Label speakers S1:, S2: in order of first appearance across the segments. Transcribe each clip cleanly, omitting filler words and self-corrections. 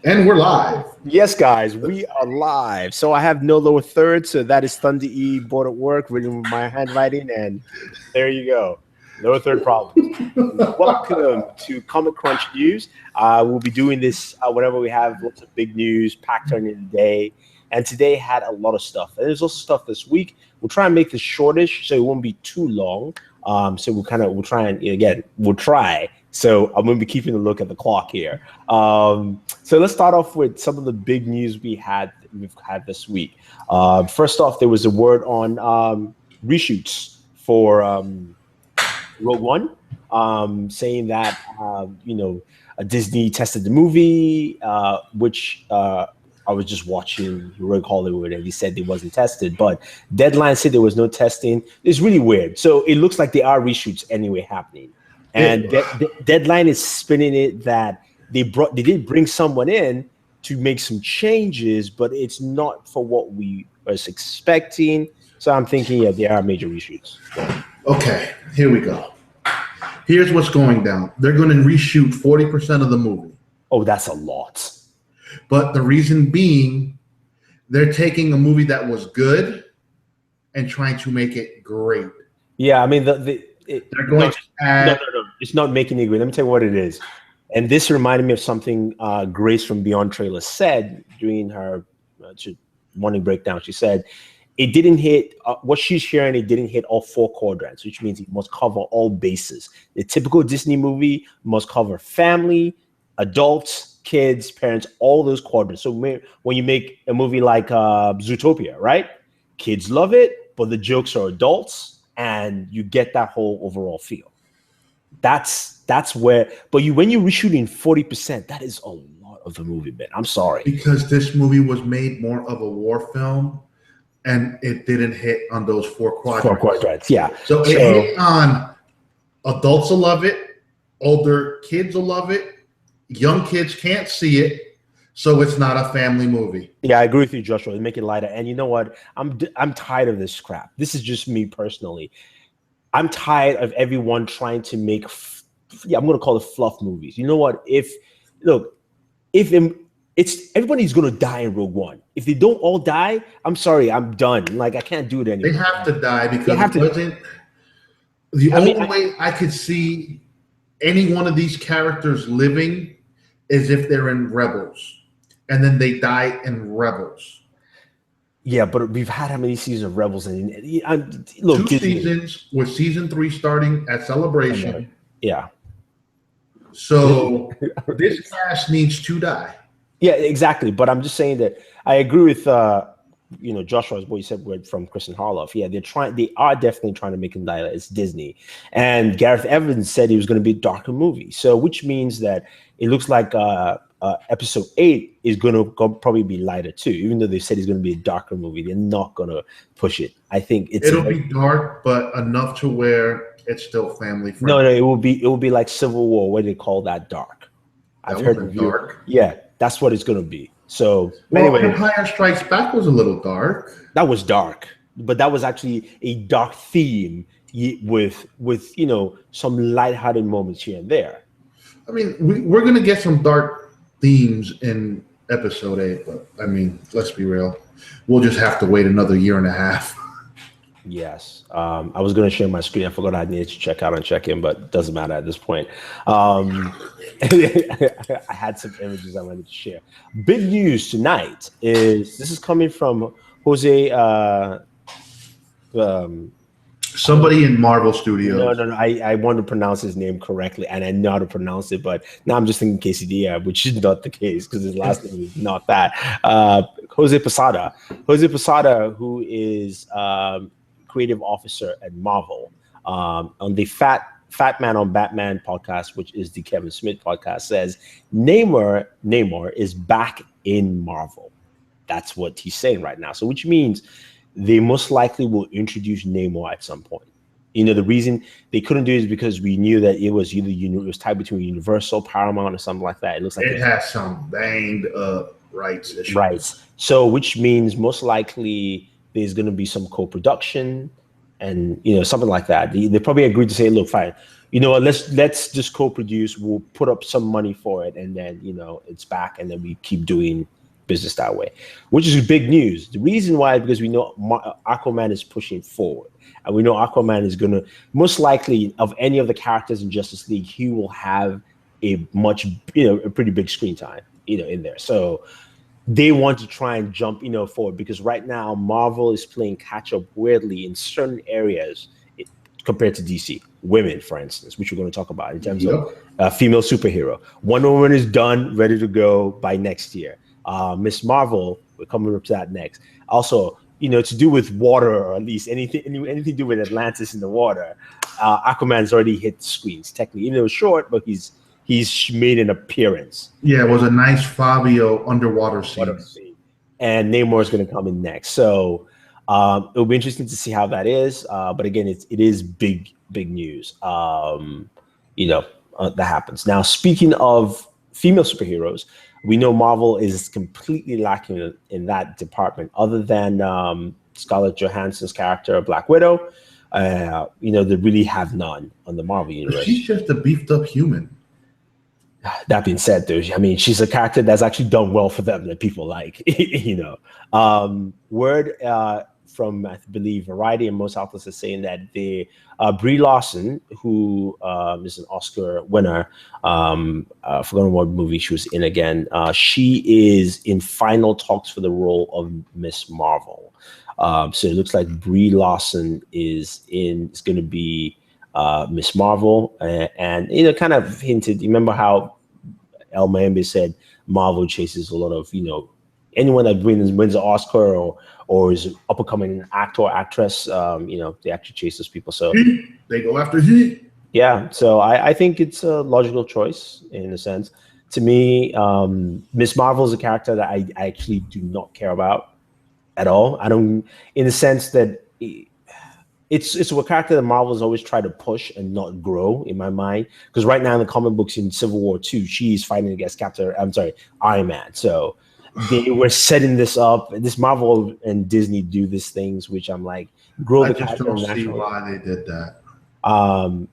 S1: And we're live.
S2: Yes, guys, we are live. So I have no lower third. So that is Thunder E, Bored at Work, written with my handwriting. And there you go. Lower third problems. Welcome to Comic Crunch News. We'll be doing this whenever we have lots of big news packed on in the day. And today had a lot of stuff. And there's also stuff this week. We'll try and make this shortish so it won't be too long. So we'll try and, again, we'll try. So I'm going to be keeping a look at the clock here. So let's start off with some of the big news we've had this week. First off, there was a word on reshoots for Rogue One, saying that Disney tested the movie, which I was just watching Rogue Hollywood, and he said it wasn't tested, but Deadline said there was no testing. It's really weird. So it looks like there are reshoots anyway happening. And Deadline is spinning it that they did bring someone in to make some changes, but it's not for what we was expecting. So I'm thinking, yeah, there are major reshoots.
S1: Okay, here we go. Here's what's going down. They're going to reshoot 40% of the movie.
S2: Oh, that's a lot.
S1: But the reason being, they're taking a movie that was good and trying to make it great.
S2: Yeah, I mean,
S1: they're going to add...
S2: No. It's not making it great. Let me tell you what it is. And this reminded me of something Grace from Beyond Trailer said during her morning breakdown. She said, it didn't hit, what she's sharing, it didn't hit all four quadrants, which means it must cover all bases. The typical Disney movie must cover family, adults, kids, parents, all those quadrants. So when you make a movie like Zootopia, right? Kids love it, but the jokes are adults, and you get that whole overall feel. That's where, but when you're reshooting 40%, that is a lot of the movie, man. I'm sorry.
S1: Because this movie was made more of a war film, and it didn't hit on those four quadrants.
S2: Four quadrants, yeah.
S1: So it hit on adults will love it, older kids will love it, young kids can't see it, so it's not a family movie.
S2: Yeah, I agree with you, Joshua. They make it lighter. And you know what? I'm tired of this crap. This is just me personally. I'm tired of everyone trying to make, I'm going to call it fluff movies. You know what? If everybody's going to die in Rogue One. If they don't all die, I'm sorry, I'm done. Like, I can't do it anymore.
S1: They have to die because the only way I could see any one of these characters living is if they're in Rebels, and then they die in Rebels.
S2: Yeah, but we've had how many seasons of Rebels? And
S1: look, 2 seasons with season 3 starting at Celebration.
S2: Yeah.
S1: So this cast needs to die.
S2: Yeah, exactly. But I'm just saying that I agree with Joshua's what you said from Kristen Harloff. Yeah, they are definitely trying to make him die. It's Disney. And Gareth Evans said he was going to be a darker movie. So which means that it looks like episode 8 is going to probably be lighter too, even though they said it's going to be a darker movie. They're not going to push it. I think
S1: it'll be dark, but enough to where it's still family friendly.
S2: No, it will be like Civil War, where they call that dark. I've heard
S1: dark.
S2: Yeah, that's what it's going to be. So
S1: anyway, Empire Strikes Back was a little dark.
S2: That was dark, but that was actually a dark theme with some lighthearted moments here and there.
S1: I mean, we're going to get some dark themes in episode 8, but I mean, let's be real. We'll just have to wait another year and a half.
S2: Yes. I was going to share my screen. I forgot I needed to check out and check in, but it doesn't matter at this point. I had some images I wanted to share. Big news tonight is this is coming from Jose.
S1: Somebody in Marvel Studios.
S2: No. I want to pronounce his name correctly, and I know how to pronounce it, but now I'm just thinking Quesadilla, which is not the case because his last name is not that. Jose Posada. Jose Posada, who is creative officer at Marvel, on the Fat Man on Batman podcast, which is the Kevin Smith podcast, says Namor is back in Marvel. That's what he's saying right now. So which means they most likely will introduce Namor at some point. The reason they couldn't do it is because we knew that it was either it was tied between Universal, Paramount, or something like that. It looks like
S1: it has some banged up rights issues.
S2: Right. So which means most likely there's going to be some co-production, and something like that. They probably agreed to say, look, fine, let's just co-produce. We'll put up some money for it, and then it's back, and then we keep doing business that way, which is big news. The reason why is because we know Aquaman is pushing forward, and we know Aquaman is going to most likely, of any of the characters in Justice League, he will have a pretty big screen time in there. So they want to try and jump forward, because right now Marvel is playing catch up weirdly in certain areas compared to DC. Women, for instance, which we're going to talk about in terms of female superhero. Wonder Woman is done, ready to go by next year. Miss Marvel, we're coming up to that next. Also, to do with water, or at least anything to do with Atlantis in the water, Aquaman's already hit screens technically. Even though it was short, but he's made an appearance.
S1: Yeah, it was a nice Fabio underwater scene.
S2: And Namor is going to come in next. So it'll be interesting to see how that is. But again, it is big news. That happens. Now, speaking of female superheroes, we know Marvel is completely lacking in that department, other than Scarlett Johansson's character, Black Widow. They really have none on the Marvel universe.
S1: She's just a beefed up human.
S2: That being said, though, I mean, she's a character that's actually done well for them that people like. Word from, I believe, Variety and most outlets are saying that Brie Larson, who is an Oscar winner, I forgot what movie she was in again. She is in final talks for the role of Miss Marvel. So it looks like Brie Larson is going to be Miss Marvel, and kind of hinted. Remember how El Mayembe said Marvel chases a lot of anyone that wins an Oscar or is up and coming actor or actress. They actually chase those people. So
S1: they go after he.
S2: Yeah, so I think it's a logical choice in a sense. To me, Miss Marvel is a character that I actually do not care about at all. I don't, in the sense that it's a character that Marvel has always tried to push and not grow in my mind. Because right now in the comic books in Civil War 2, she's fighting against Iron Man. So they were setting this up. This Marvel and Disney do these things, which I'm like, grow the character.
S1: I just don't see why they did that.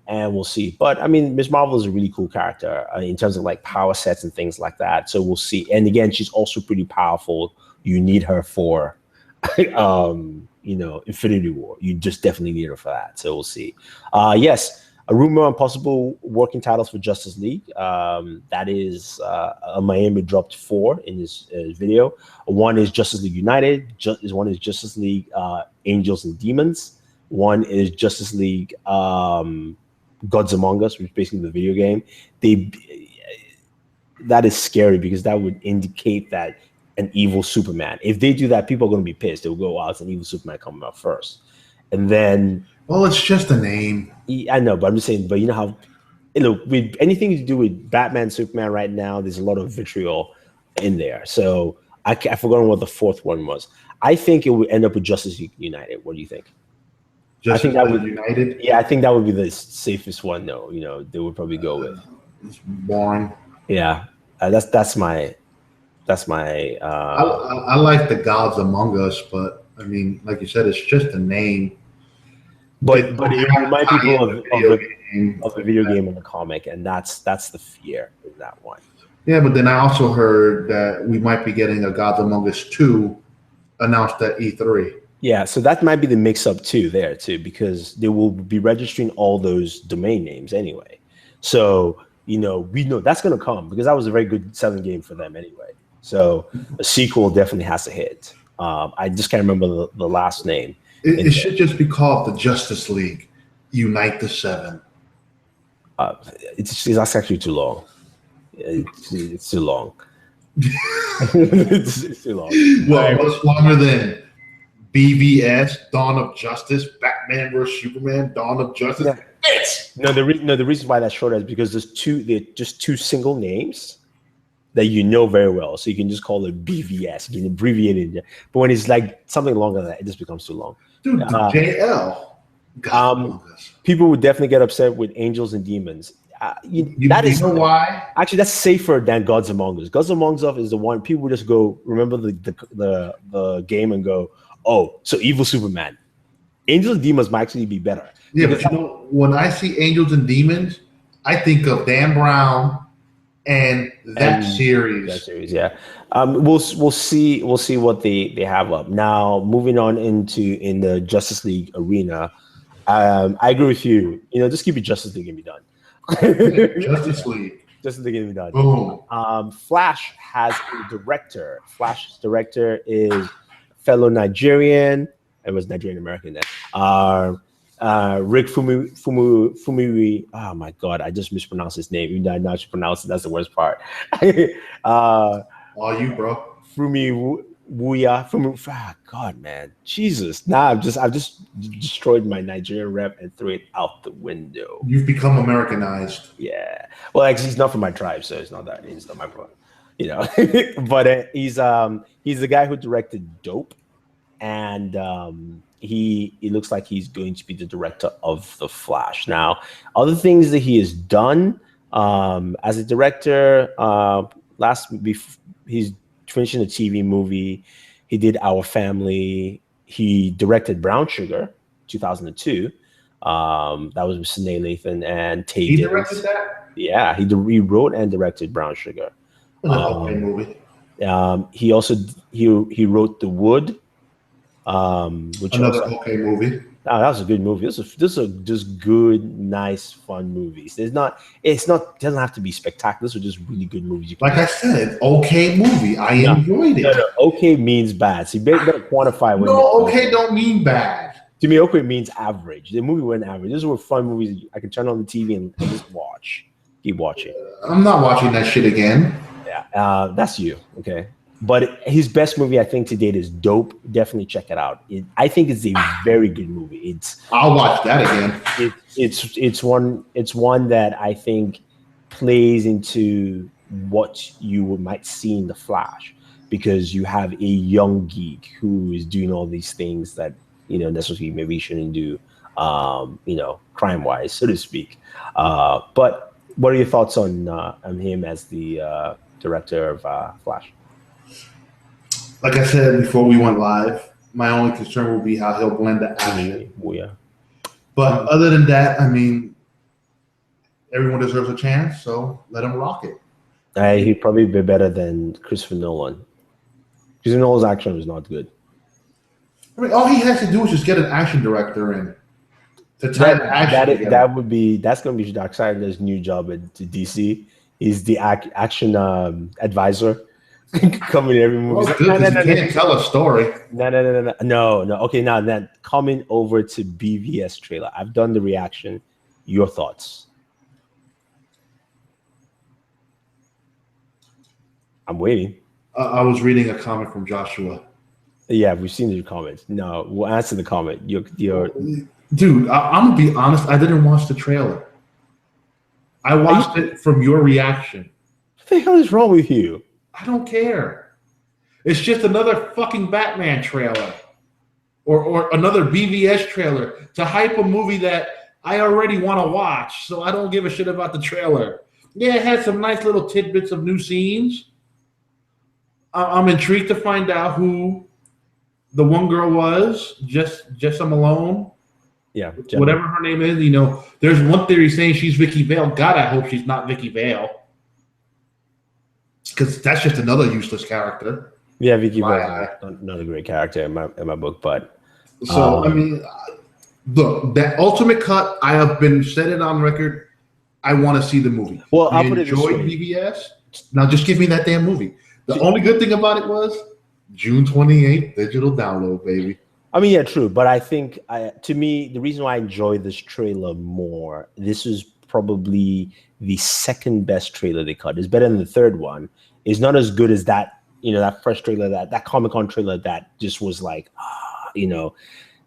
S2: And we'll see. But I mean, Miss Marvel is a really cool character in terms of like power sets and things like that. So we'll see. And again, she's also pretty powerful. You need her for Infinity War. You just definitely need her for that. So we'll see. Yes, a rumor on possible working titles for Justice League. That is Miami dropped 4 in his video. One is Justice League United. One is Justice League Angels and Demons. One is Justice League Gods Among Us, which is basically the video game. That is scary because that would indicate that an evil Superman. If they do that, people are going to be pissed. They will go, "Wow, it's an evil Superman coming out first." And then,
S1: well, it's just a name.
S2: I know, but I'm just saying. But you know how, with anything to do with Batman, Superman right now, there's a lot of vitriol in there. So I've forgotten what the fourth one was. I think it would end up with Justice League United. What do you think?
S1: I think that would United.
S2: Yeah, I think that would be the safest one. No, they would probably go with.
S1: It's boring.
S2: Yeah, that's my.
S1: I like the Gods Among Us, but I mean, like you said, it's just a name.
S2: But it remind people of the video game and the comic, and that's the fear in that one.
S1: Yeah, but then I also heard that we might be getting a Gods Among Us 2 announced at E3.
S2: Yeah, so that might be the mix-up too, because they will be registering all those domain names anyway. So we know that's going to come because that was a very good selling game for them anyway. So a sequel definitely has to hit. I just can't remember the last name.
S1: It should just be called the Justice League Unite the Seven.
S2: That's actually too long. It's too long. it's too long.
S1: Well, what's longer than BvS, Dawn of Justice, Batman vs Superman, Dawn of Justice?
S2: Yeah. The reason why that's shorter is because they're just two single names that you know very well. So you can just call it BvS. You can abbreviate it. But when it's like something longer than that, it just becomes too long.
S1: Dude, JL.
S2: People would definitely get upset with Angels and Demons.
S1: You know why?
S2: Actually, that's safer than Gods Among Us. Gods Among Us is the one people just go remember the game and go, oh, so evil Superman. Angels and Demons might actually be better.
S1: Yeah, but you know, when I see Angels and Demons, I think of Dan Brown and that series.
S2: That series, yeah. We'll see what they have up. Now, moving on in the Justice League arena, I agree with you. You know, just keep it Justice League and be done.
S1: Justice League.
S2: Justice League and be done.
S1: Boom.
S2: Flash has a director. Flash's director is fellow Nigerian. It was Nigerian American then. Rick Fumui. Oh my God, I just mispronounced his name. Even though I know how to pronounce it, that's the worst part.
S1: All you, bro.
S2: God, man, Jesus! Now I've just destroyed my Nigerian rep and threw it out the window.
S1: You've become Americanized.
S2: Yeah. Well, actually, he's not from my tribe, so it's not my problem. You know, but he's the guy who directed Dope, and he looks like he's going to be the director of The Flash. Now, other things that he has done as a director, he's finishing a TV movie. He did Our Family. He directed Brown Sugar, 2002. That was with Sinead Lathan and Tay.
S1: He directed that?
S2: Yeah, he wrote and directed Brown Sugar.
S1: Okay movie.
S2: He also he wrote The Wood. Which
S1: another okay movie.
S2: Oh, that was a good movie. This are just good, nice, fun movies. It doesn't have to be spectacular. These are just really good movies.
S1: Like I said, okay movie. I enjoyed it.
S2: No, okay means bad. So you better quantify what.
S1: No, okay don't mean bad.
S2: To me, okay means average. The movie went average. These were fun movies I can turn on the TV and just watch. Keep watching.
S1: I'm not watching that shit again.
S2: Yeah, that's you. Okay. But his best movie, I think, to date is Dope. Definitely check it out. I think it's a very good movie.
S1: I'll watch that again.
S2: It's one that I think plays into what you might see in The Flash, because you have a young geek who is doing all these things that necessarily maybe shouldn't do, crime wise, so to speak. But what are your thoughts on him as the director of Flash?
S1: Like I said before we went live, my only concern will be how he'll blend the action.
S2: Oh, yeah.
S1: But other than that, I mean, everyone deserves a chance, so let him rock it.
S2: He'd probably be better than Christopher Nolan. Christopher Nolan's action was not good.
S1: I mean, all he has to do is just get an action director in to tie the action together.
S2: That's going to be Darkseid's new job at DC. He's the action advisor. Coming in every movie.
S1: Well, good, no, can't tell a story.
S2: No. Okay, now that coming over to BvS trailer. I've done the reaction. Your thoughts? I'm waiting.
S1: I was reading a comment from Joshua.
S2: Yeah, we've seen your comments. No, we'll answer the comment. Your
S1: Dude, I'm gonna be honest. I didn't watch the trailer. I watched it from your reaction.
S2: What the hell is wrong with you?
S1: I don't care. It's just another fucking Batman trailer or another BvS trailer to hype a movie that I already want to watch. So I don't give a shit about the trailer. Yeah, it had some nice little tidbits of new scenes. I'm intrigued to find out who the one girl was, Jessa Malone.
S2: Yeah.
S1: Whatever her name is. There's one theory saying she's Vicky Vale. God, I hope she's not Vicky Vale. Because that's just another useless character.
S2: Yeah, Vicky Vale, not a great character in my book, but
S1: so I mean, look, that ultimate cut. I have been said it on record. I want to see the movie.
S2: Well, I'll put it this way.
S1: BvS. Now, just give me that damn movie. The only good thing about it was June 28th, digital download, baby.
S2: I mean, yeah, true. But I think, to me, the reason why I enjoy this trailer more, this is probably the second best trailer they cut. It's better than the third one. It's not as good as that, that first trailer, that Comic-Con trailer that just was like, The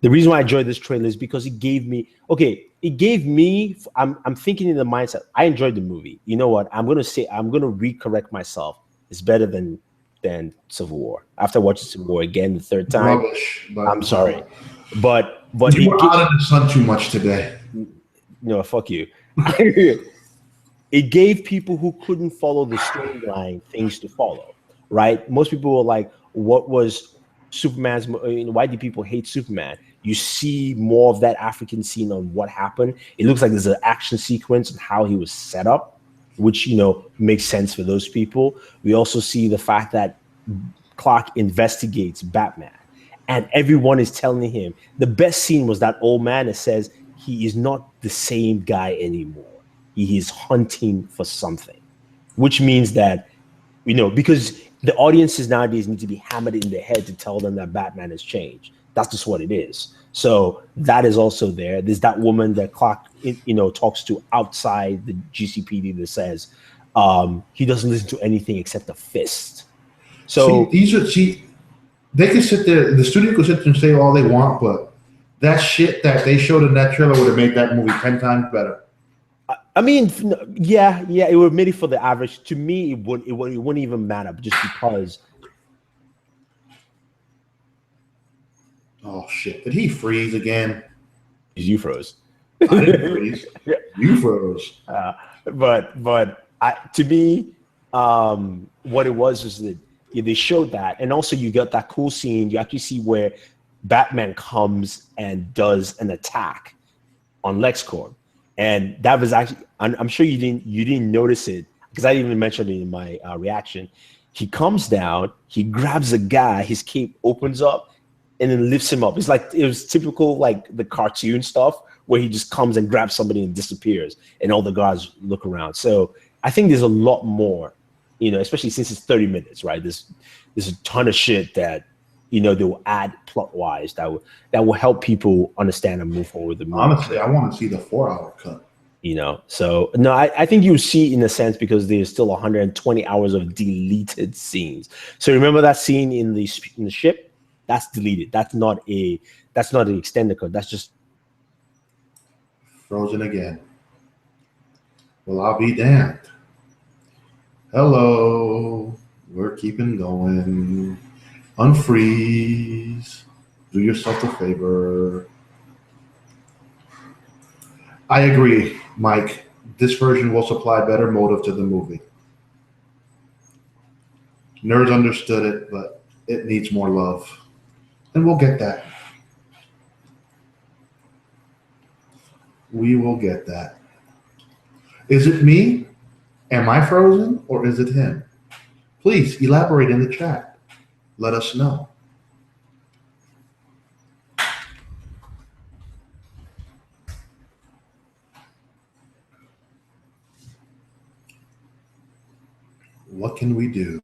S2: reason why I enjoyed this trailer is because it gave me, I'm thinking in the mindset, I enjoyed the movie. You know what? I'm going to recorrect myself. It's better than Civil War. After watching Civil War again the third time,
S1: rubbish,
S2: I'm sorry. But
S1: you were out in the sun too much today.
S2: No, fuck you. It gave people who couldn't follow the storyline things to follow, right? Most people were like, what was Superman's, why do people hate Superman? You see more of that African scene on what happened. It looks like there's an action sequence on how he was set up, which, you know, makes sense for those people. We also see the fact that Clark investigates Batman, and everyone is telling him. The best scene was that old man that says he is not the same guy anymore. He is hunting for something, which means that, you know, because the audiences nowadays need to be hammered in their head to tell them that Batman has changed. That's just what it is. So that is also there. There's that woman that Clark, you know, talks to outside the GCPD that says he doesn't listen to anything except a fist. So
S1: they can sit there, the studio could sit there and say all they want, but that shit that they showed in that trailer would have made that movie 10 times better.
S2: I mean, yeah, it would have made it for the average. To me, it wouldn't even matter, just because.
S1: Oh shit! Did he freeze again?
S2: You froze.
S1: I didn't freeze. You froze.
S2: To me, what it was that they showed that, and also you got that cool scene. You actually see where Batman comes and does an attack on LexCorp. And that was actually, I'm sure you didn't notice it, because I didn't even mention it in my reaction. He comes down, he grabs a guy, his cape opens up, and then lifts him up. It's like, it was typical, like the cartoon stuff, where he just comes and grabs somebody and disappears, and all the guards look around. So I think there's a lot more, you know, especially since it's 30 minutes, right? There's a ton of shit that, you know, they will add plot-wise that will help people understand and move forward with the movie.
S1: Honestly, I want to see the 4-hour cut.
S2: You know, so no, I think you see in a sense, because there's still 120 hours of deleted scenes. So remember that scene in the ship? That's deleted. That's not an extended cut. That's just
S1: frozen again. Well, I'll be damned. Hello, we're keeping going. Unfreeze. Do yourself a favor. I agree, Mike. This version will supply better motive to the movie. Nerds understood it, but it needs more love. And we'll get that. We will get that. Is it me? Am I frozen? Or is it him? Please elaborate in the chat. Let us know. What can we do?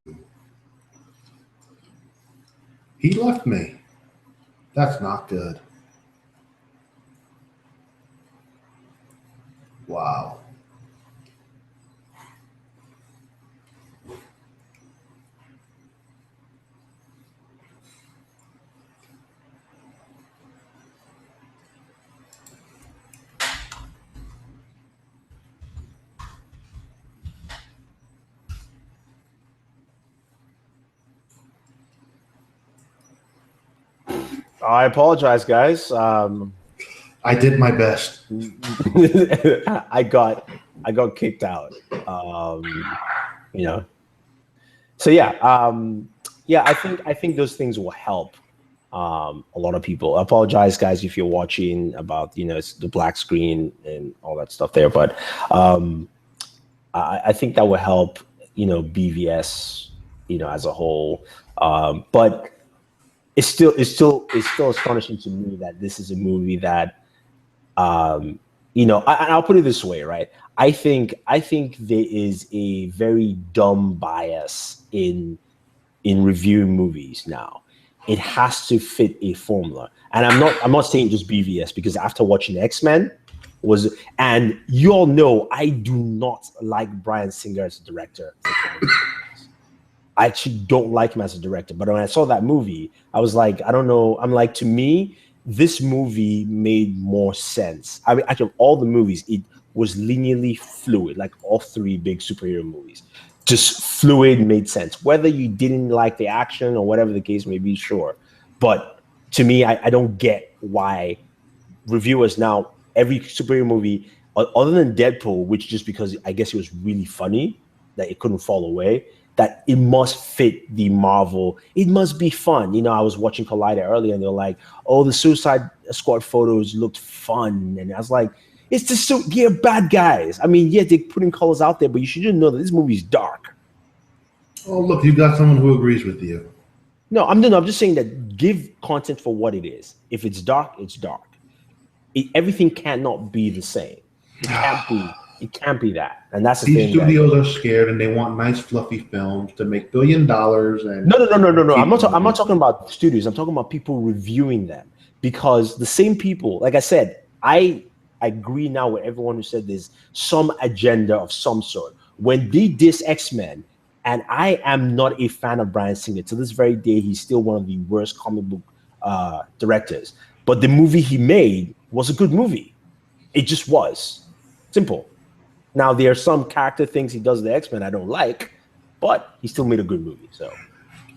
S1: He left me. That's not good. Wow.
S2: I apologize, guys.
S1: I did my best.
S2: I got kicked out. You know. So yeah, I think those things will help a lot of people. I apologize, guys, if you're watching about, you know, it's the black screen and all that stuff there, but I think that will help, you know, BvS, you know, as a whole. But it's still astonishing to me that this is a movie that, you know, I'll put it this way, right? I think there is a very dumb bias in reviewing movies now. It has to fit a formula, and I'm not saying just BvS, because after watching X-Men and you all know I do not like Bryan Singer as a director. I actually don't like him as a director, but when I saw that movie, I was like, I don't know. I'm like, to me, this movie made more sense. I mean, actually, all the movies, it was linearly fluid, like all three big superhero movies. Just fluid, made sense. Whether you didn't like the action or whatever the case may be, sure. But to me, I don't get why reviewers now, every superhero movie, other than Deadpool, which just because I guess it was really funny, that it couldn't fall away, that it must fit the Marvel. It must be fun. You know, I was watching Collider earlier, and they're like, "Oh, the Suicide Squad photos looked fun," and I was like, "It's just so yeah, bad guys. I mean, yeah, they're putting colors out there, but you should know that this movie's dark."
S1: Oh, look, you got someone who agrees with you.
S2: No, I'm just saying that give content for what it is. If it's dark, it's dark. Everything cannot be the same. It can't be. It can't be that. And that's the thing.
S1: These studios are scared, and they want nice, fluffy films to make $1 billion. And
S2: no. I'm not talking about studios. I'm talking about people reviewing them, because the same people, like I said, I agree now with everyone who said there's some agenda of some sort. When they diss X-Men, and I am not a fan of Bryan Singer. To this very day, he's still one of the worst comic book directors. But the movie he made was a good movie. It just was. Simple. Now, there are some character things he does to the X-Men I don't like, but he still made a good movie. So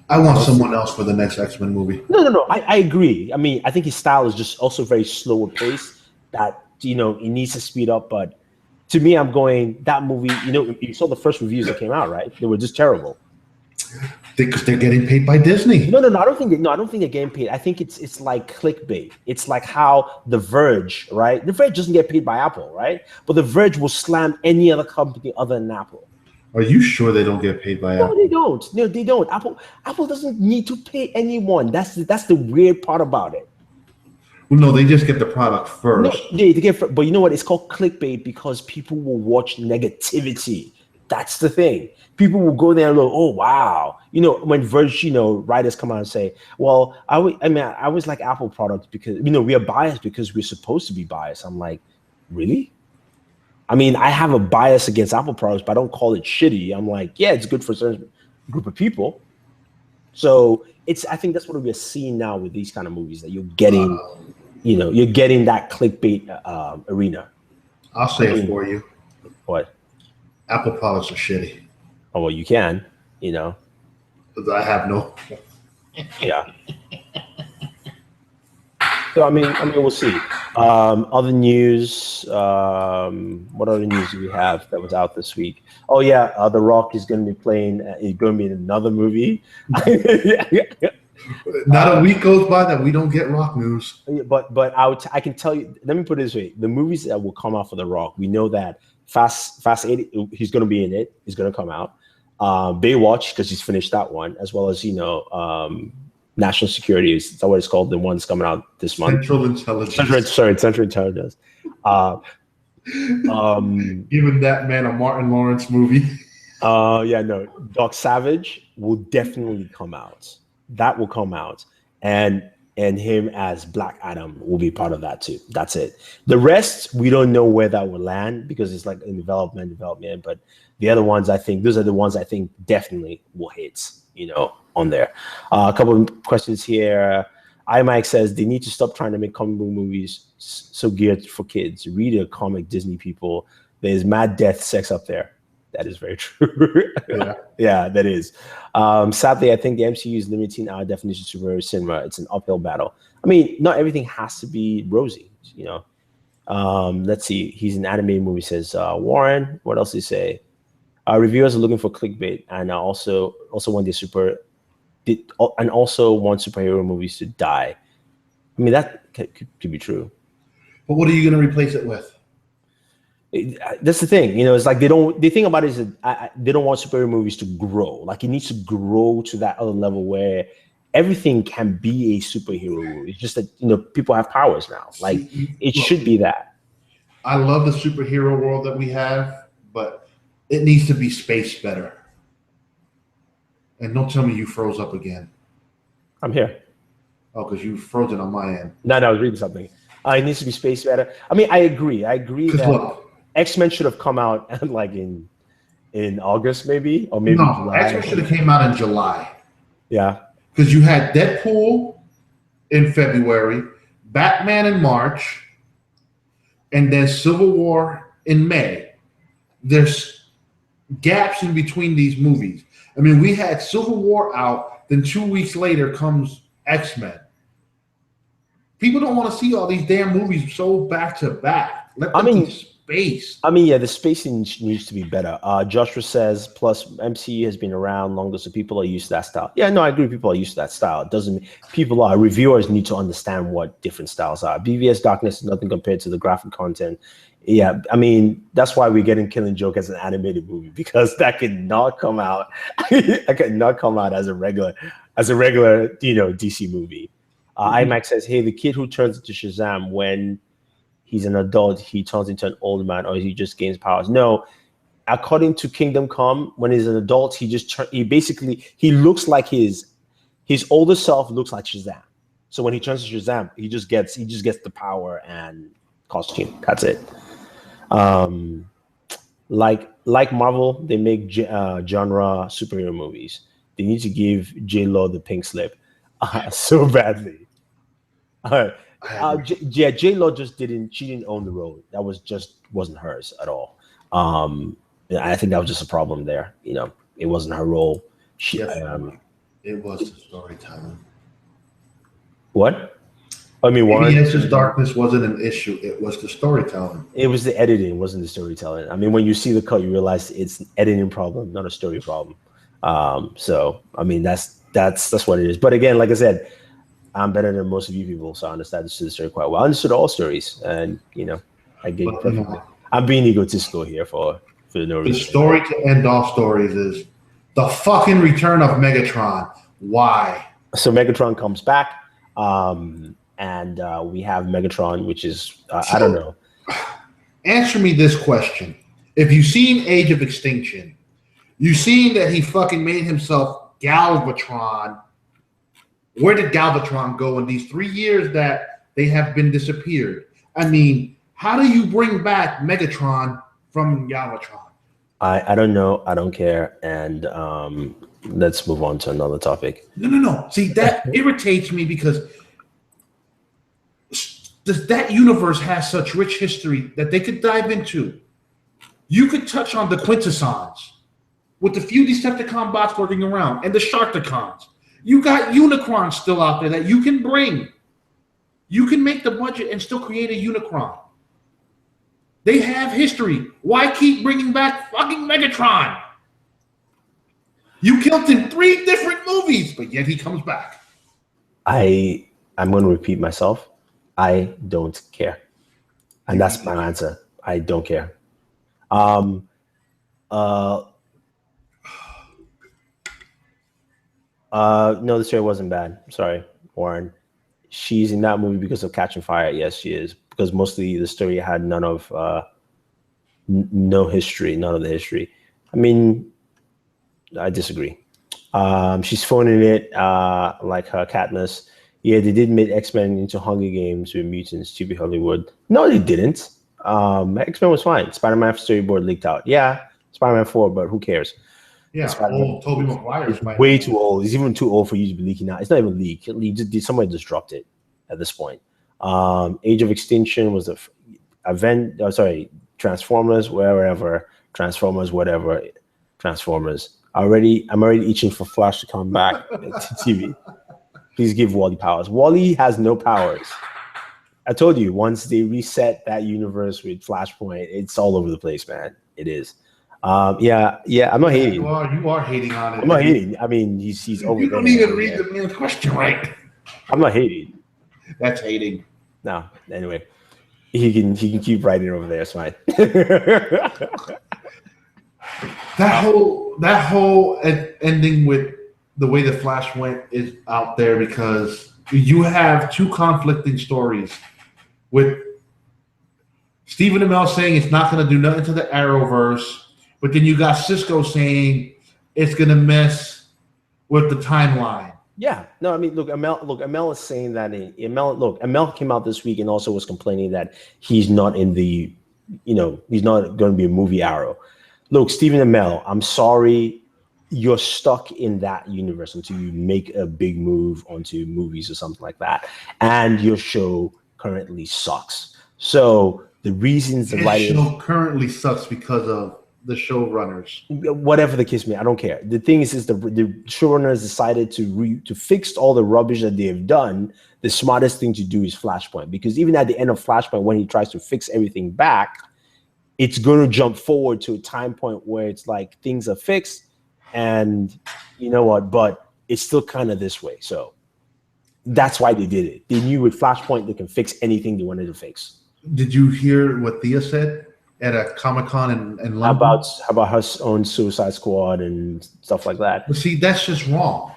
S1: I want someone else for the next X-Men movie.
S2: No. I agree. I mean, I think his style is just also very slower pace that, you know, it needs to speed up. But to me, I'm going, that movie, you know, you saw the first reviews that came out, right? They were just terrible.
S1: Because they're getting paid by Disney.
S2: No. I don't think they're getting paid. I think it's like clickbait. It's like how The Verge, right? The Verge doesn't get paid by Apple, right? But The Verge will slam any other company other than Apple.
S1: Are you sure they don't get paid by Apple?
S2: No, they don't. No, they don't. Apple doesn't need to pay anyone. That's the weird part about it.
S1: Well, no, they just get the product first.
S2: No, they get, but you know what? It's called clickbait because people will watch negativity. That's the thing. People will go there and go, "Oh wow!" You know, when Verge, you know, writers come out and say, "Well, I always like Apple products because, you know, we are biased because we're supposed to be biased." I'm like, really? I mean, I have a bias against Apple products, but I don't call it shitty. I'm like, yeah, it's good for a certain group of people. So I think that's what we're seeing now with these kind of movies, that you're getting, you know, you're getting that clickbait arena.
S1: I'll say it for you.
S2: What?
S1: Apple products are shitty.
S2: Oh, well, you can, you know.
S1: I have no.
S2: Yeah. So I mean, we'll see. Other news. What other news do we have that was out this week? Oh yeah, The Rock is going to be playing. He's going to be in another movie.
S1: Not a week goes by that we don't get Rock news.
S2: But I can tell you. Let me put it this way: the movies that will come out for The Rock, we know that Fast 8, he's going to be in it. He's going to come out. Baywatch, because he's finished that one, as well as, you know, National Security, is that what it's called? The one's coming out this month.
S1: Central Intelligence.
S2: Central Intelligence.
S1: Giving that man a Martin Lawrence movie.
S2: Yeah, no. Doc Savage will definitely come out. That will come out, and him as Black Adam will be part of that too. That's it. The rest, we don't know where that will land because it's like in development. But the other ones, I think those are the ones I think definitely will hit, you know, on there. A couple of questions here. iMike says they need to stop trying to make comic book movies so geared for kids. Read a comic, Disney people. There's mad death sex up there. That is very true.
S1: Yeah.
S2: Yeah, that is. Sadly, I think the MCU is limiting our definition of superhero cinema. It's an uphill battle. I mean, not everything has to be rosy, you know. Let's see. He's an animated movie, says Warren. What else did he say? Reviewers are looking for clickbait, and also want also want superhero movies to die. I mean, that could be true.
S1: But what are you going to replace it with?
S2: That's the thing, you know. It's like the thing about it is that they don't want superhero movies to grow. Like, it needs to grow to that other level where everything can be a superhero movie. It's just that, you know, people have powers now. Like, it should be that.
S1: I love the superhero world that we have, but it needs to be spaced better. And don't tell me you froze up again.
S2: I'm here.
S1: Oh, because you froze it on my end.
S2: No, I was reading something. It needs to be spaced better. I mean, I agree that
S1: look,
S2: X-Men should have come out like in August, maybe, or maybe July.
S1: X-Men should have came out in July.
S2: Yeah,
S1: because you had Deadpool in February, Batman in March, and then Civil War in May. There's gaps in between these movies. I mean, we had Civil War out, then 2 weeks later comes X-Men. People don't want to see all these damn movies so back to back. space.
S2: I mean, yeah, the spacing needs to be better. Joshua says, plus MCU has been around longer, so people are used to that style. Yeah, no, I agree. People are used to that style. It doesn't. Reviewers need to understand what different styles are. BvS Darkness is nothing compared to the graphic content. Yeah, I mean, that's why we're getting Killing Joke as an animated movie, because that could not come out. That could not come out as a regular, DC movie. IMAX says, hey, the kid who turns into Shazam when he's an adult, he turns into an old man, or he just gains powers. No, according to Kingdom Come, when he's an adult, he looks like his older self looks like Shazam. So when he turns to Shazam, he just gets the power and costume. That's it. Like Marvel, they make genre superhero movies. They need to give J-Lo the pink slip so badly. J-Lo just didn't own the role. That wasn't hers at all. I think that was just a problem there. It wasn't her role.
S1: It was the storytelling.
S2: What? I mean,
S1: BvS's darkness wasn't an issue. It was the storytelling.
S2: It was the editing, wasn't the storytelling. I mean, when you see the cut, you realize it's an editing problem, not a story problem. So I mean, that's what it is. But again, like I said, I'm better than most of you people, so I understand the story quite well. I understood all stories, and I get perfectly. I'm being egotistical here for no reason.
S1: The story to end all stories is the fucking return of Megatron. Why?
S2: So Megatron comes back, and we have Megatron, which is I don't know.
S1: Answer me this question: if you've seen Age of Extinction, you've seen that he fucking made himself Galvatron. Where did Galvatron go in these 3 years that they have been disappeared? I mean, how do you bring back Megatron from Galvatron?
S2: I don't know. I don't care. And let's move on to another topic.
S1: No. See, that irritates me because that universe has such rich history that they could dive into. You could touch on the Quintessons with the few Decepticon bots working around and the Sharkticons. You got Unicron still out there that you can bring. You can make the budget and still create a Unicron. They have history. Why keep bringing back fucking Megatron? You killed him 3 different movies, but yet he comes back.
S2: I'm going to repeat myself. I don't care. And that's my answer. I don't care. No, the story wasn't bad. I'm sorry, Warren. She's in that movie because of Catching Fire. Yes, she is. Because mostly the story had none of the history. I mean, I disagree. She's phoning it like her Katniss. Yeah, they did make X-Men into Hunger Games with mutants. To be Hollywood. No, they didn't. X-Men was fine. Spider-Man storyboard leaked out. Yeah, Spider-Man 4, but who cares?
S1: Yeah, Tobey Maguire is
S2: way too old. He's even too old for you to be leaking out. It's not even leaked. Somebody just dropped it at this point. Age of Extinction was the event. Transformers, wherever. Transformers, whatever. Transformers. I'm already itching for Flash to come back to TV. Please give Wally powers. Wally has no powers. I told you, once they reset that universe with Flashpoint, it's all over the place, man. It is. Yeah, I'm not hating.
S1: You are hating on it.
S2: I'm not hating. I mean, he's over.
S1: You don't even read the man's question right.
S2: I'm not hating.
S1: That's hating.
S2: No, anyway, he can keep writing over there. It's fine.
S1: That whole ending with the way the Flash went is out there because you have 2 conflicting stories with Stephen Amell saying it's not going to do nothing to the Arrowverse. But then you got Cisco saying it's going to mess with the timeline.
S2: Yeah. No, I mean, Amell is saying that. Amell came out this week and also was complaining that he's not in the, he's not going to be a movie Arrow. Look, Stephen Amell, I'm sorry, you're stuck in that universe until you make a big move onto movies or something like that. And your show currently sucks. So the reasons the writers...
S1: show currently sucks because of the showrunners.
S2: Whatever the case may, I don't care. The thing is the showrunners decided to fix all the rubbish that they have done. The smartest thing to do is Flashpoint, because even at the end of Flashpoint, when he tries to fix everything back, it's going to jump forward to a time point where it's like things are fixed, and you know what? But it's still kind of this way. So that's why they did it. They knew with Flashpoint they can fix anything they wanted to fix.
S1: Did you hear what Thea said at a Comic-Con in London?
S2: How about her own Suicide Squad and stuff like that?
S1: But see, that's just wrong.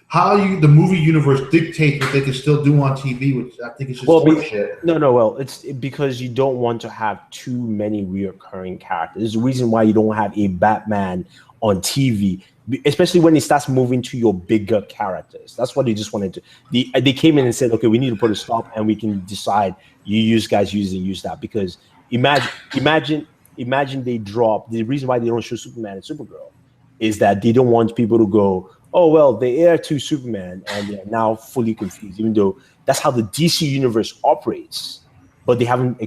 S1: How the movie universe dictates what they can still do on TV, which I think is just bullshit.
S2: No. It's because you don't want to have too many recurring characters. There's a reason why you don't have a Batman on TV, especially when it starts moving to your bigger characters. That's what they just wanted to. They came in and said, okay, we need to put a stop, and we can decide use that. Because imagine they drop. The reason why they don't show Superman and Supergirl is that they don't want people to go, oh, well, they heir to Superman, and they're now fully confused, even though that's how the DC universe operates. But they haven't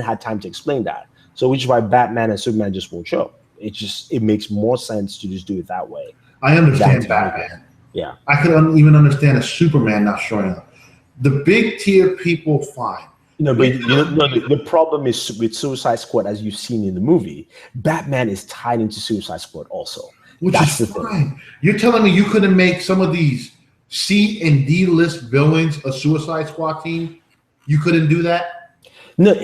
S2: had time to explain that. So which is why Batman and Superman just won't show. It makes more sense to just do it that way.
S1: I understand Batman.
S2: Yeah.
S1: I could even understand a Superman not showing up. The big tier people, fine.
S2: No, but the problem is with Suicide Squad, as you've seen in the movie, Batman is tied into Suicide Squad also.
S1: That's the thing. You're telling me you couldn't make some of these C and D list villains a Suicide Squad team? You couldn't do that?
S2: No,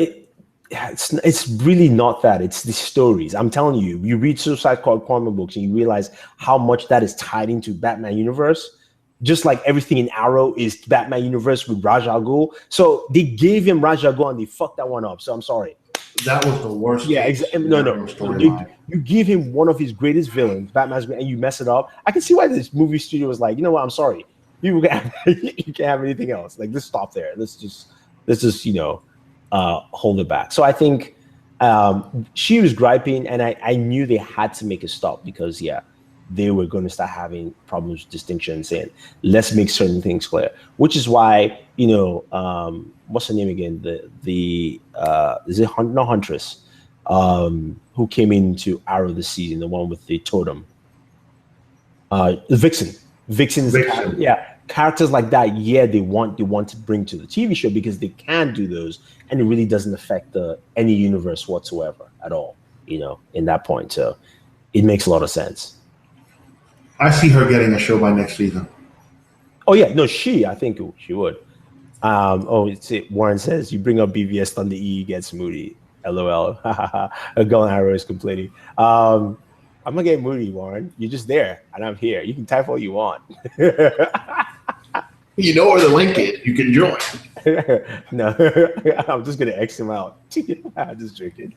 S2: it's really not that. It's the stories. I'm telling you, you read Suicide Squad comic books and you realize how much that is tied into Batman universe. Just like everything in Arrow is Batman universe with Ra's al Ghul. So they gave him Ra's al Ghul and they fucked that one up. So I'm sorry.
S1: That was the worst.
S2: Yeah, exactly. No. You give him one of his greatest villains, Batman's, and you mess it up. I can see why this movie studio was like, you know what? I'm sorry. You can't have anything else. Like, let's stop there. Let's just hold it back. So I think she was griping, and I knew they had to make a stop because they were going to start having problems with Extinction, saying let's make certain things clear. Which is why what's her name again? The is it not Huntress? Who came into Arrow this season, the one with the totem. Vixen. Vixen is characters like that. Yeah, they want to bring to the TV show because they can do those, and it really doesn't affect any universe whatsoever at all. In that point, so it makes a lot of sense.
S1: I see her getting a show by next season.
S2: Oh yeah, no, I think she would. Warren says you bring up BvS Thunder E gets moody. LOL. A Golden Arrow is complaining. I'm gonna get moody, Warren. You're just there, and I'm here. You can type all you want.
S1: You know where the link is. You can join.
S2: No, I'm just gonna X him out. I'm just joking.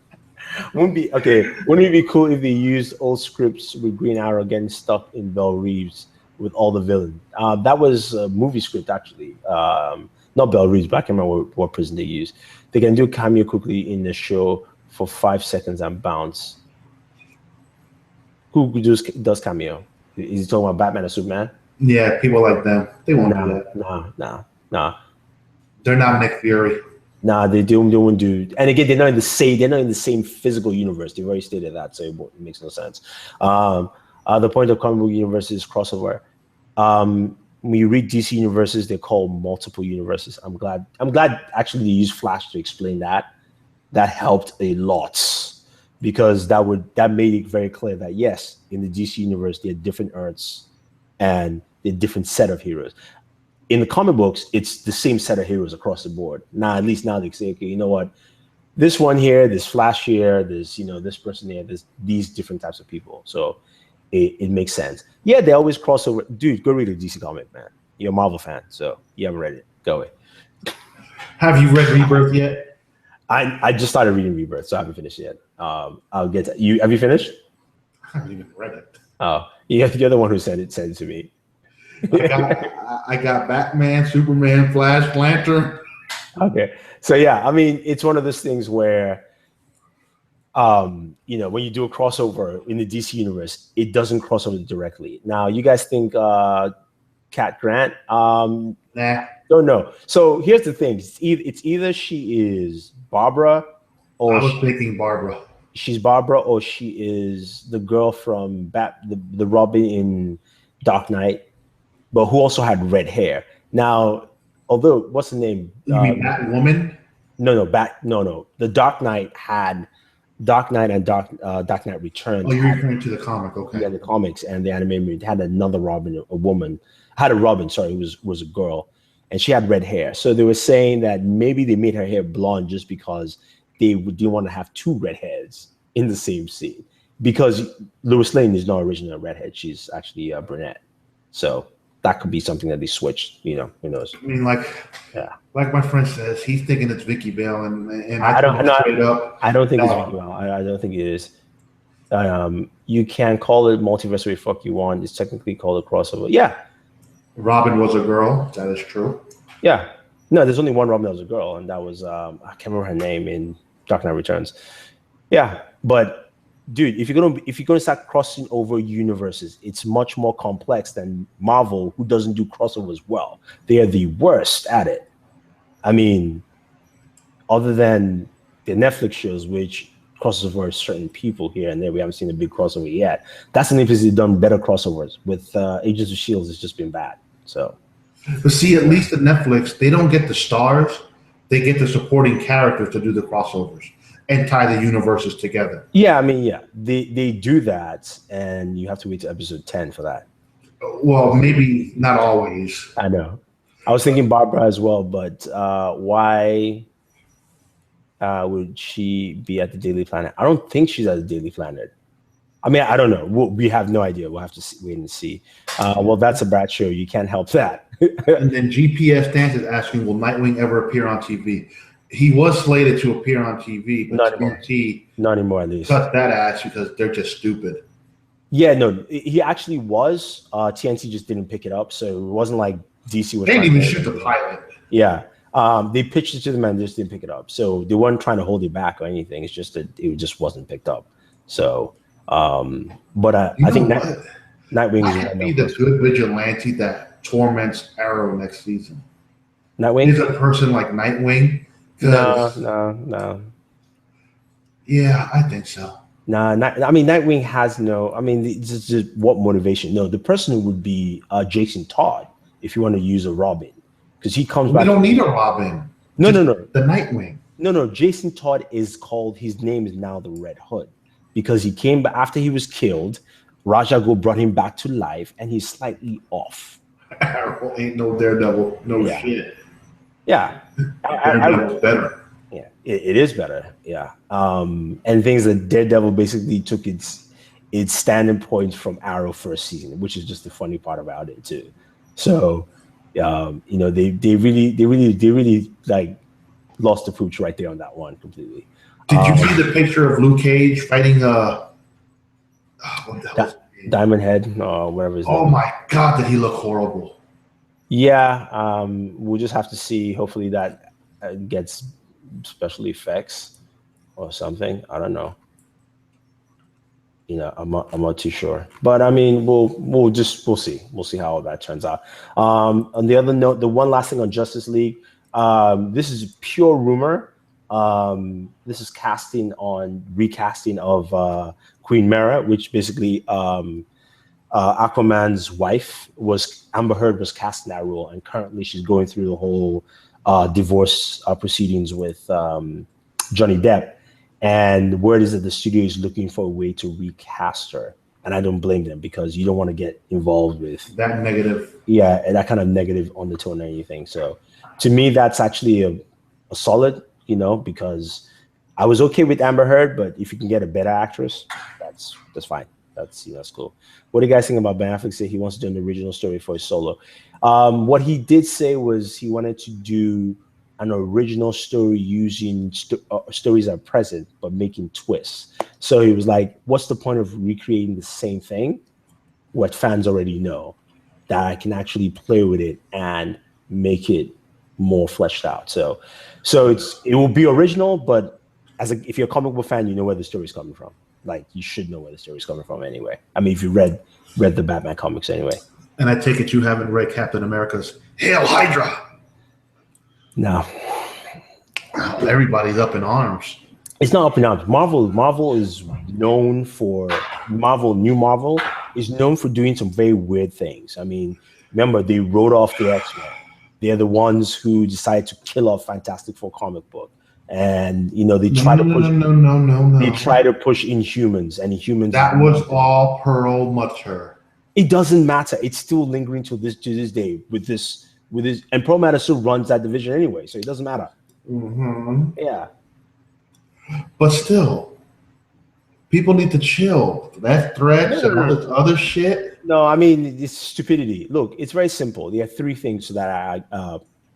S2: Wouldn't it be cool if they used old scripts with Green Arrow getting stuck in Belle Reeves with all the villains? That was a movie script, actually. Not Belle Reeves, but I can't remember what prison they used. They can do a cameo quickly in the show for 5 seconds and bounce. Who does cameo? Is he talking about Batman or Superman?
S1: Yeah, people like them. They won't do that.
S2: Nah.
S1: They're not Nick Fury.
S2: Nah, they won't do. And again, they're not in the same physical universe. They've already stated that, so it makes no sense. The point of comic book universe is crossover. When you read DC universes, they're called multiple universes. I'm glad actually they used Flash to explain that. That helped a lot because that made it very clear that yes, in the DC universe there are different Earths and a different set of heroes. In the comic books, it's the same set of heroes across the board. Now, at least now they say, okay, you know what? This one here, there's Flash here, there's this person here, there's these different types of people. So it makes sense. Yeah, they always cross over. Dude, go read a DC comic, man. You're a Marvel fan, so you haven't read it. Go away.
S1: Have you read Rebirth yet?
S2: I just started reading Rebirth, so I haven't finished yet. I'll get to you. Have you finished?
S1: I haven't even read it.
S2: Oh, you're the one who sent it to me.
S1: I got Batman, Superman, Flash, Lantern.
S2: Okay, so yeah, I mean, it's one of those things where, when you do a crossover in the DC universe, it doesn't cross over directly. Now, you guys think Cat Grant?
S1: Nah.
S2: No. So here's the thing: it's either she is Barbara, or
S1: I was thinking Barbara.
S2: She's Barbara, or she is the girl from the Robin in Dark Knight, but who also had red hair. Now, although what's the name?
S1: You mean Batwoman?
S2: No. The Dark Knight had Dark Knight and Dark Knight Returns.
S1: Oh, you're referring to the comic, okay?
S2: Yeah, the comics and the anime had another Robin, a woman had a Robin. Sorry, was a girl, and she had red hair. So they were saying that maybe they made her hair blonde just because they didn't want to have two redheads in the same scene. Because Lois Lane is not originally a redhead; she's actually a brunette. So that could be something that they switched. You know, who knows?
S1: I mean, like my friend says, he's thinking it's Vicky Vale, and
S2: I don't know. I don't think
S1: no.
S2: it's Vicky Vale. I don't think it is. You can call it multiverse way fuck you want. It's technically called a crossover. Yeah.
S1: Robin was a girl. That is true.
S2: Yeah. No, there's only one Robin that was a girl, and that was I can't remember her name in Dark Knight Returns. Yeah, but dude, if you're gonna start crossing over universes, it's much more complex than Marvel, who doesn't do crossovers well. They are the worst at it. I mean, other than the Netflix shows, which crosses over certain people here and there, we haven't seen a big crossover yet. That's the only place they've done better crossovers. With Agents of S.H.I.E.L.D., it's just been bad. So,
S1: but see, at least at Netflix, they don't get the stars; they get the supporting characters to do the crossovers and tie the universes together.
S2: Yeah, I mean, yeah, they do that, and you have to wait to episode 10 for that.
S1: Well, maybe not always.
S2: I know. I was thinking Barbara as well, but why would she be at the Daily Planet? I don't think she's at the Daily Planet. I mean, I don't know. We have no idea. We'll have to wait and see. Well, that's a bad show. You can't help that.
S1: And then GPS Dance is asking, will Nightwing ever appear on TV? He was slated to appear on TV, but
S2: not anymore, at least.
S1: Cut that ass because they're just stupid.
S2: Yeah, no, he actually was. TNT just didn't pick it up, so it wasn't like DC was.
S1: They didn't even shoot the pilot.
S2: Yeah, they pitched it to them and they just didn't pick it up. So they weren't trying to hold it back or anything. It's just that it just wasn't picked up. So, but I think Nightwing
S1: is
S2: going
S1: to be the good vigilante that torments Arrow next season.
S2: Nightwing
S1: is a person like Nightwing.
S2: No.
S1: Yeah, I think so.
S2: I mean, Nightwing has no. I mean, just what motivation? No, the person would be Jason Todd if you want to use a Robin, because he comes back.
S1: We don't need a Robin.
S2: No.
S1: The Nightwing.
S2: No. Jason Todd is called. His name is now the Red Hood, because he came back after he was killed. Ra's al Ghul brought him back to life, and he's slightly off.
S1: Arrow ain't no Daredevil. No shit.
S2: Yeah,
S1: Daredevil's better.
S2: Yeah, it is better. Yeah, and things that Daredevil basically took its standing points from Arrow first season, which is just the funny part about it too. So, they really like lost the pooch right there on that one completely.
S1: Did you see the picture of Luke Cage fighting
S2: Diamond Head or whatever his name?
S1: Oh my God, did he look horrible?
S2: Yeah, we'll just have to see. Hopefully that gets special effects or something. I don't know. I'm not too sure. But I mean, we'll see. We'll see how that turns out. On the other note, the one last thing on Justice League. This is pure rumor. This is recasting of Queen Mara, which basically Aquaman's wife Amber Heard was cast in that role, and currently she's going through the whole divorce proceedings with Johnny Depp. And word is that the studio is looking for a way to recast her, and I don't blame them, because you don't want to get involved with
S1: that negative.
S2: Yeah, and that kind of negative undertone or anything. So to me, that's actually a solid, because I was okay with Amber Heard, but if you can get a better actress, that's fine. That's cool. What do you guys think about Ben Affleck? Say he wants to do an original story for his solo. What he did say was he wanted to do an original story using stories that are present but making twists. So he was like, "What's the point of recreating the same thing? What fans already know, that I can actually play with it and make it more fleshed out." So it will be original, but if you're a comic book fan, you know where the story's coming from. Like, you should know where the story's coming from anyway. I mean, if you read the Batman comics anyway.
S1: And I take it you haven't read Captain America's Hail Hydra. No. Everybody's up in arms.
S2: It's not up in arms. Marvel is known for New Marvel is known for doing some very weird things. I mean, remember, they wrote off the X-Men. They're the ones who decided to kill off Fantastic Four comic book. and they try to push.
S1: No.
S2: They try to push Inhumans, and Inhumans.
S1: That was all Pearl mature.
S2: It doesn't matter. It's still lingering to this day with this, and Pearl Matter still runs that division anyway, so it doesn't matter.
S1: Mm-hmm.
S2: Yeah,
S1: but still, people need to chill. That threats and all this other shit.
S2: No, I mean it's stupidity. Look, it's very simple. There are three things that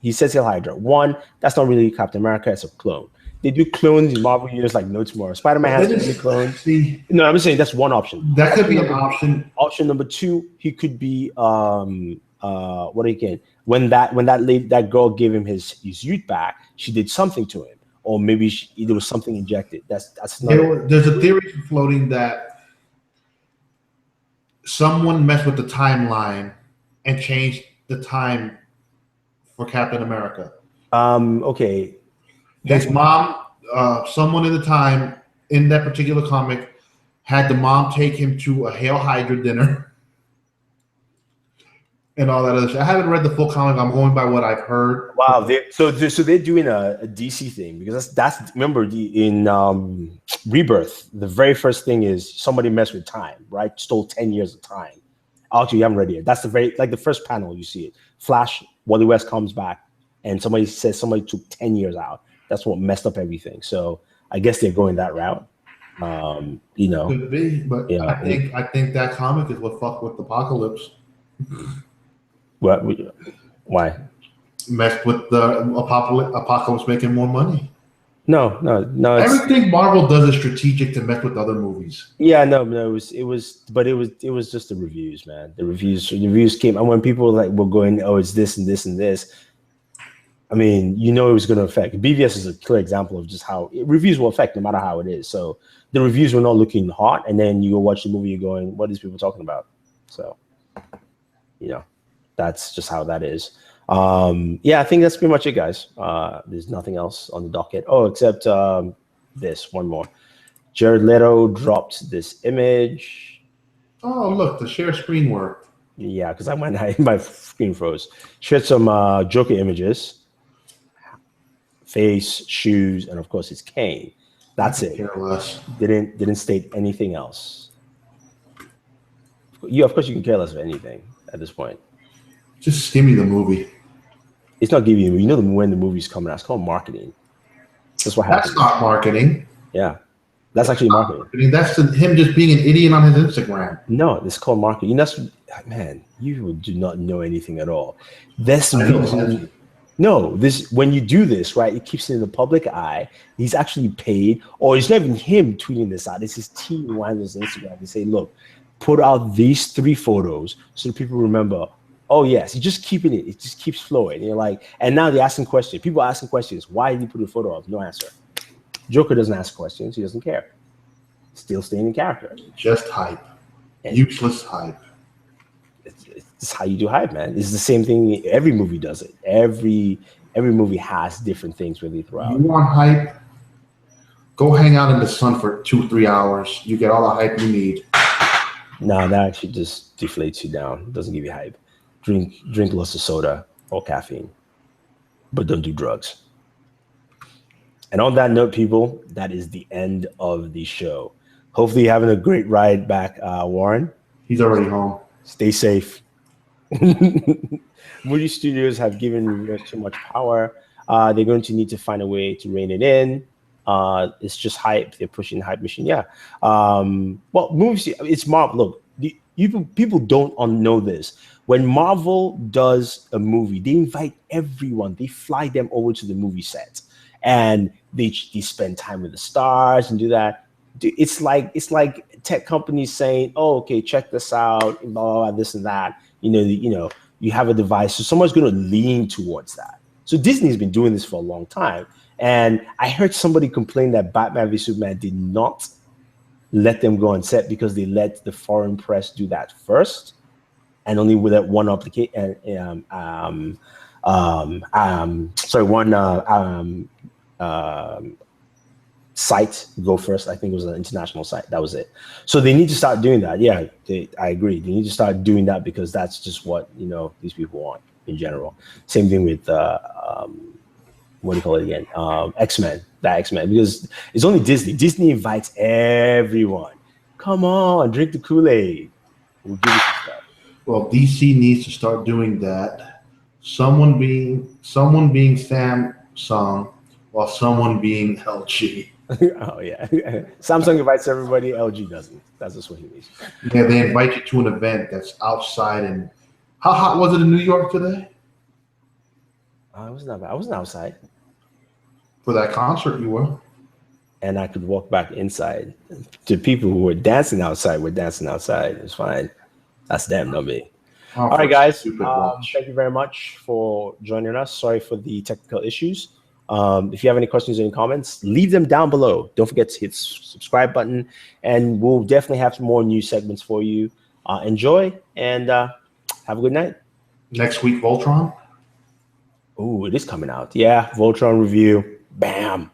S2: he says Hail Hydra. One, that's not really Captain America; it's a clone. They do clones in Marvel universe like no tomorrow. Spider-Man has too many clones. No, I'm saying that's one option.
S1: That could be an option.
S2: Option number two, he could be what again? When that girl gave him his youth back, she did something to him, or maybe there was something injected. That's not.
S1: There's a theory floating that someone messed with the timeline and changed the time for Captain America.
S2: Okay.
S1: His mom, someone in the time in that particular comic, had the mom take him to a Hail Hydra dinner and all that other shit. I haven't read the full comic. I'm going by what I've heard.
S2: Wow. So they're doing a DC thing, because that's remember in Rebirth, the very first thing is somebody messed with time, right? Stole 10 years of time. Actually, you haven't read it. That's the first panel you see it. Flash, Wally West comes back, and somebody says somebody took 10 years out. That's what messed up everything. So I guess they're going that route.
S1: Could be, but yeah, I think that comic is what fucked with Apocalypse.
S2: What? Why?
S1: Messed with the Apocalypse making more money.
S2: No.
S1: Everything Marvel does is strategic to mess with other movies.
S2: Yeah, no, it was just the reviews, man. The reviews came, and when people were going, oh, it's this and this and this. I mean, it was going to affect. BvS is a clear example of just how reviews will affect no matter how it is. So the reviews were not looking hot, and then you go watch the movie, you're going, what are these people talking about? So, that's just how that is. I think that's pretty much it, guys. There's nothing else on the docket. Oh, except this one more. Jared Leto dropped this image.
S1: Oh, look, the share screen worked.
S2: Yeah, because my screen froze. Shared some Joker images. Face, shoes, and of course it's Kane. That's it.
S1: Careless.
S2: Didn't state anything else. Of course, you can care less of anything at this point.
S1: Just give me the movie.
S2: It's not giving you. When the movie's coming out. It's called marketing. That's what happens.
S1: That's not marketing.
S2: Yeah, that's actually marketing.
S1: That's him just being an idiot on his Instagram.
S2: No, it's called marketing. Man, you do not know anything at all. When you do this, right, it keeps it in the public eye. He's actually paid, or it's not even him tweeting this out. It's his team who handles Instagram. They say, look, put out these 3 photos so that people remember, oh, yes, he's just keeping it. It just keeps flowing. And you're like, and now they're asking questions. People are asking questions. Why did he put a photo up? No answer. Joker doesn't ask questions. He doesn't care. Still staying in character.
S1: Just hype. Useless hype.
S2: It's how you do hype, man. It's the same thing. Every movie does it. Every movie has different things where they throw out.
S1: You want hype? Go hang out in the sun for 2-3 hours. You get all the hype you need.
S2: No, that actually just deflates you down. It doesn't give you hype. Drink lots of soda or caffeine, but don't do drugs. And on that note, people, that is the end of the show. Hopefully you're having a great ride back, Warren.
S1: He's already home.
S2: Stay safe. Moody Studios have given reviewers too much power. They're going to need to find a way to rein it in. It's just hype. They're pushing the hype machine. Yeah. Well, movies, it's Marvel. Look, people don't know this. When Marvel does a movie, they invite everyone. They fly them over to the movie set, and they spend time with the stars and do that. It's like tech companies saying, "Oh, okay, check this out, blah, blah, blah, this and that." You have a device, so someone's going to lean towards that. So Disney's been doing this for a long time, and I heard somebody complain that Batman v Superman did not let them go on set because they let the foreign press do that first, and only with that one application. Site go first. I think it was an international site. That was it. So they need to start doing that. Yeah, I agree. They need to start doing that because that's just what these people want in general. Same thing with what do you call it again? X-Men, that X-Men, because it's only Disney. Disney invites everyone. Come on, drink the Kool-Aid. We'll give you some stuff.
S1: Well, DC needs to start doing that. Someone being Samsung while someone being LG.
S2: Oh yeah, Samsung invites everybody. LG doesn't. That's just what he means.
S1: Yeah, they invite you to an event that's outside. And how hot was it in New York today?
S2: I wasn't outside.
S1: For that concert, you were.
S2: And I could walk back inside. To people who were dancing outside, were dancing outside. It's fine. That's them, not me. All right, guys. Thank you very much for joining us. Sorry for the technical issues. If you have any questions or any comments, leave them down below. Don't forget to hit the subscribe button, and we'll definitely have some more new segments for you. Enjoy, and have a good night.
S1: Next week, Voltron.
S2: Oh, it is coming out. Yeah, Voltron review. Bam.